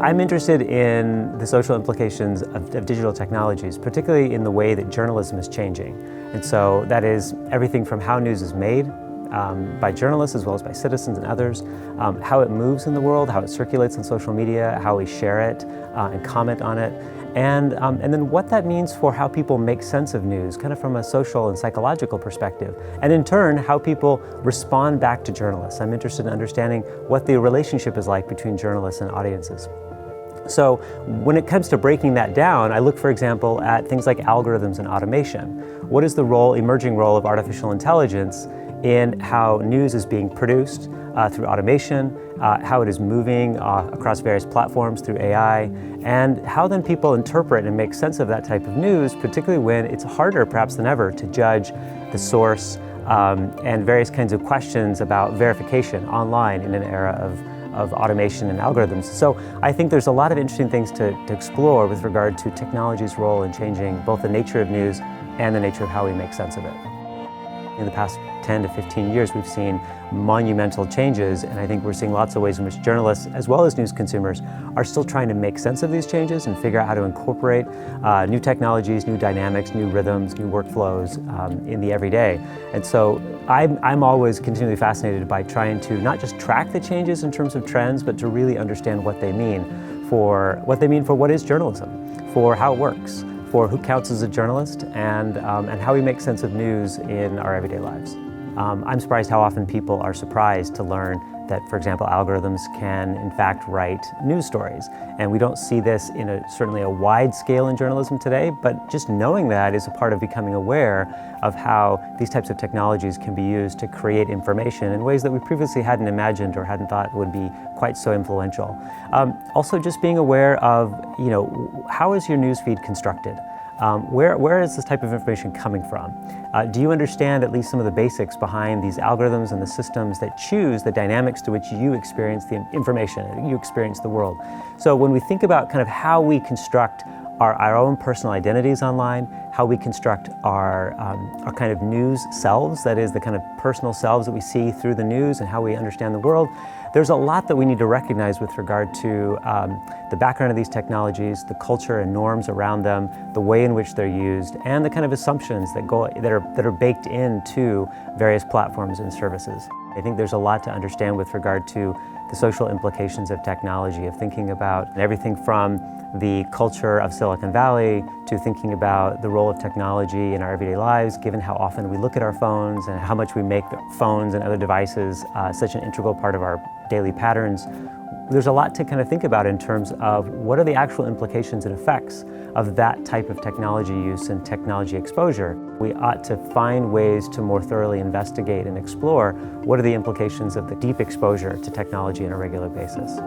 I'm interested in the social implications of digital technologies, particularly in the way that journalism is changing. And so that is everything from how news is made by journalists as well as by citizens and others, how it moves in the world, how it circulates on social media, how we share it and comment on it, and then what that means for how people make sense of news, kind of from a social and psychological perspective, and in turn, how people respond back to journalists. I'm interested in understanding what the relationship is like between journalists and audiences. So when it comes to breaking that down, I look, for example, at things like algorithms and automation. What is the emerging role of artificial intelligence in how news is being produced through automation, how it is moving across various platforms through AI, and how then people interpret and make sense of that type of news, particularly when it's harder perhaps than ever to judge the source and various kinds of questions about verification online in an era of automation and algorithms. So I think there's a lot of interesting things to explore with regard to technology's role in changing both the nature of news and the nature of how we make sense of it. In the past 10 to 15 years, we've seen monumental changes, and I think we're seeing lots of ways in which journalists, as well as news consumers, are still trying to make sense of these changes and figure out how to incorporate new technologies, new dynamics, new rhythms, new workflows in the everyday. And so I'm always continually fascinated by trying to not just track the changes in terms of trends, but to really understand what they mean for what is journalism, for how it works, for who counts as a journalist, and how we make sense of news in our everyday lives. I'm surprised how often people are surprised to learn that, for example, algorithms can in fact write news stories. And we don't see this in certainly a wide scale in journalism today, but just knowing that is a part of becoming aware of how these types of technologies can be used to create information in ways that we previously hadn't imagined or hadn't thought would be quite so influential. Also just being aware of, how is your newsfeed constructed? Where is this type of information coming from? Do you understand at least some of the basics behind these algorithms and the systems that choose the dynamics to which you experience the information, you experience the world? So when we think about kind of how we construct our own personal identities online, how we construct our kind of news selves, that is the kind of personal selves that we see through the news and how we understand the world, there's a lot that we need to recognize with regard to the background of these technologies, the culture and norms around them, the way in which they're used, and the kind of assumptions that are baked into various platforms and services. I think there's a lot to understand with regard to the social implications of technology, of thinking about everything from the culture of Silicon Valley to thinking about the role of technology in our everyday lives, given how often we look at our phones and how much we make the phones and other devices such an integral part of our daily patterns. There's a lot to kind of think about in terms of what are the actual implications and effects of that type of technology use and technology exposure. We ought to find ways to more thoroughly investigate and explore what are the implications of the deep exposure to technology on a regular basis.